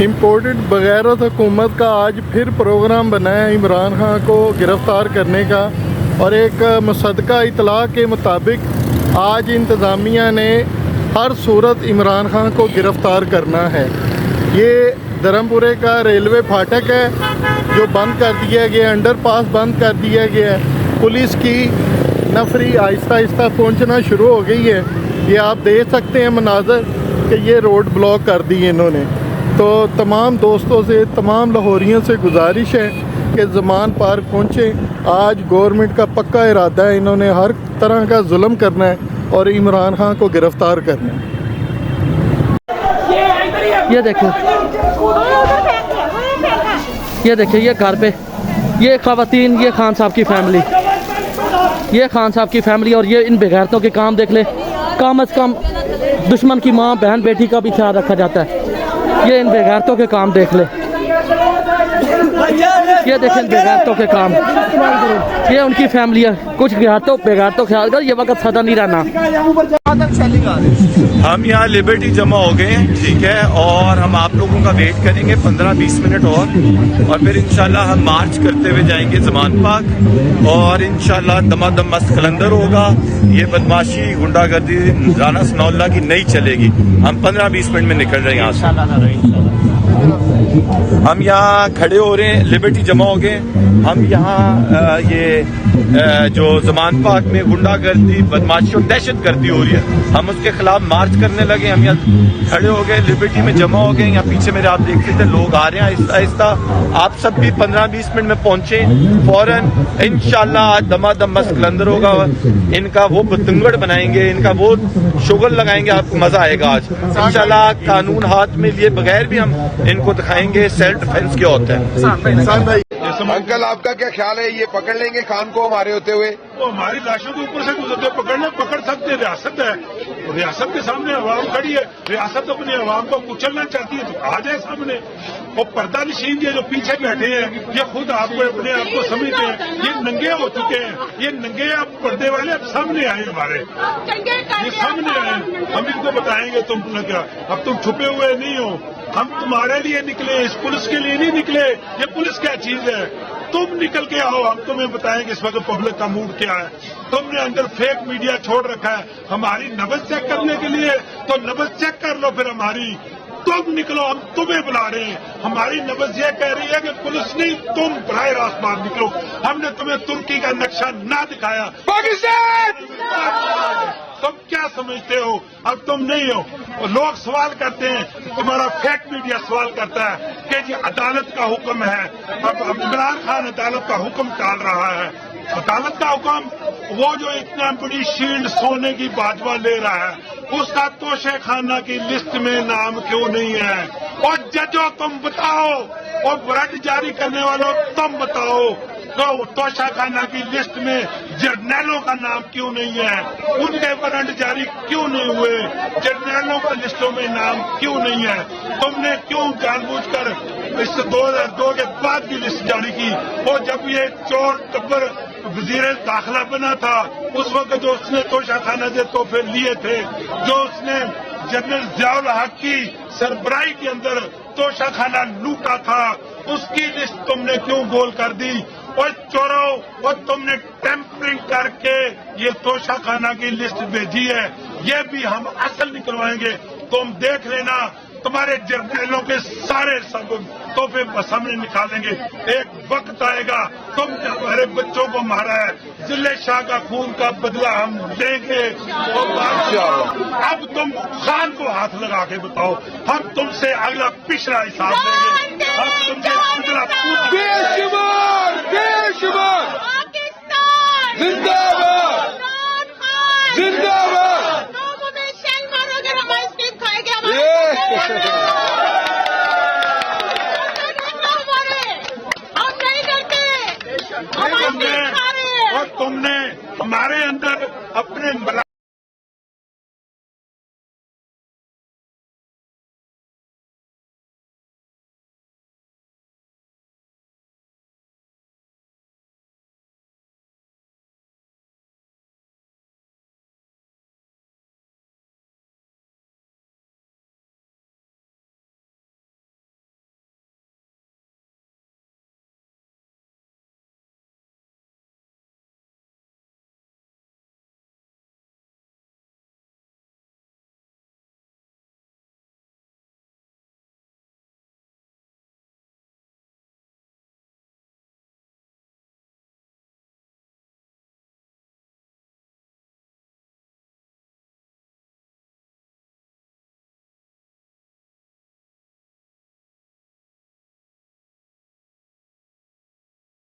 Imported बग़ैरत हुकूमत का आज फिर प्रोग्राम बना है इमरान खान को गिरफ़्तार करने का, और एक मुसद्दक़ा इतला के मुताबिक आज इंतज़ामिया ने हर सूरत इमरान खान को गिरफ़्तार करना है। ये धर्मपुरे का रेलवे फाटक है जो बंद कर दिया गया, अंडरपास बंद कर दिया गया है। पुलिस की नफरी आहिस्ता आहिस्ता पहुंचना शुरू हो गई है। ये आप देख सकते हैं मनाज़र कि ये रोड ब्लॉक कर दी इन्होंने। तो तमाम दोस्तों से, तमाम लाहौरियों से गुजारिश है कि ज़मान पार्क पहुँचे। आज गवर्नमेंट का पक्का इरादा है, इन्होंने हर तरह का जुल्म करना है और इमरान खान को गिरफ़्तार करना है। ये देखिए, ये घर पे ये ख़वातीन, ये खान साहब की फैमिली, ये खान साहब की फैमिली, और ये इन बेगैरतों के काम देख ले। कम अज़ कम दुश्मन की माँ बहन बेटी का भी ख्याल रखा जाता है। ये इन बेगैरतों के काम देख ले, ये देखें इन बेगैरतों के काम। ये उनकी फैमिली है। कुछ बेगैरतों ख्याल कर, ये वक्त सदा नहीं रहना। हम यहाँ लिबर्टी जमा हो गए हैं, ठीक है, और हम आप लोगों का वेट करेंगे 15-20 मिनट और फिर इंशाल्लाह हम मार्च करते हुए जाएंगे ज़मान पार्क, और इंशाल्लाह दमादम मस्त कलंदर होगा। ये बदमाशी गुंडागर्दी राना सनाउल्लाह की नहीं चलेगी। हम 15-20 मिनट में निकल रहे हैं यहाँ से। हम यहाँ खड़े हो रहे हैं, लिबर्टी जमा हो गए। हम यहाँ ये जो ज़मान पार्क में गुंडागर्दी, बदमाशी और दहशतगर्दी हो रही है, हम उसके खिलाफ मार्च करने लगे। हम यहाँ खड़े हो गए, लिबर्टी में जमा हो गए। यहाँ पीछे मेरे आप देख सकते लोग आ रहे हैं आहिस्ता आहिस्ता। आप सब भी 15-20 मिनट में पहुंचे फौरन। इंशाल्लाह आज दमादम मस्त कलंदर होगा। इनका वो बतंगड़ बनाएंगे, इनका वो शुगल लगाएंगे, आपको मजा आएगा आज इंशाल्लाह। कानून हाथ में लिए बगैर भी हम इनको दिखाएंगे सेल्फ डिफेंस क्या होता है। अंकल, आपका क्या ख्याल है, ये पकड़ लेंगे खान को हमारे होते हुए? वो हमारी लाशों के ऊपर से गुजरते पकड़ सकते हैं। रियासत है, रियासत के सामने अवाम खड़ी है। रियासत अपने अवाम को कुचलना चाहती है तो आ जाए सामने। वो पर्दा नशीन जो पीछे बैठे हैं, ये खुद आपको अपने आप को समझते हैं, ये नंगे हो चुके हैं। ये नंगे अब पर्दे वाले अब सामने आए, हमारे ये सामने आए। हम इनको बताएंगे तुम क्या, अब तुम छुपे हुए नहीं हो। हम तुम्हारे लिए निकले, इस पुलिस के लिए नहीं निकले। ये पुलिस क्या चीज है, तुम निकल के आओ, हम तुम्हें बताएंगे इस वक्त पब्लिक का मूड क्या है। तुमने अंदर फेक मीडिया छोड़ रखा है हमारी नब्ज चेक करने के लिए, तो नब्ज चेक कर लो फिर हमारी। तुम निकलो, हम तुम्हें बुला रहे हैं। हमारी नब्ज ये कह रही है कि पुलिस नहीं, तुम बराह रास्त बाहर निकलो। हमने तुम्हें तुर्की का नक्शा ना दिखाया, पाकिस्तान तुम क्या समझते हो, अब तुम नहीं हो। और लोग सवाल करते हैं, तुम्हारा फेक मीडिया सवाल करता है कि जी अदालत का हुक्म है। अब इमरान खान अदालत का हुक्म टाल रहा है। अदालत का हुक्म, वो जो इतना बड़ी शील्ड सोने की बाजवा ले रहा है, उसका तोशे खाना की लिस्ट में नाम क्यों नहीं है? और जजो तुम बताओ, और वारंट जारी करने वालों तुम बताओ, तो तोशा खाना की लिस्ट में जर्नैलों का नाम क्यों नहीं है? उनके वारंट जारी क्यों नहीं हुए? जर्नैलों का लिस्टों में नाम क्यों नहीं है? तुमने क्यों जानबूझकर इस 2002 के बाद की लिस्ट जारी की? और जब ये चोर टब्बर वजीर दाखिला बना था, उस वक्त जो उसने तोशा खाना से तोहफे लिए थे, जो उसने जनरल जियाउल हक की सरबराही के अंदर तोशा खाना लूटा था, उसकी लिस्ट तुमने क्यों गोल कर दी? और चोरों, और तुमने टेम्परिंग करके ये तोशा खाना की लिस्ट भेजी है। ये भी हम असल निकलवाएंगे, तुम देख लेना। तुम्हारे जर्नैलों के सारे सब तोहफे सामने निकालेंगे। एक वक्त आएगा, तुमने हमारे बच्चों को मारा है, जिले शाह का खून का बदला हम देंगे। अब तुम खान को हाथ लगा के बताओ, हम तुमसे अगला पिछला हिसाब लेंगे। हम तुमसे पिछला बेशुमार बेशुमार जिंदाबाद जिंदाबाद। तुमने हमारे अंदर अपने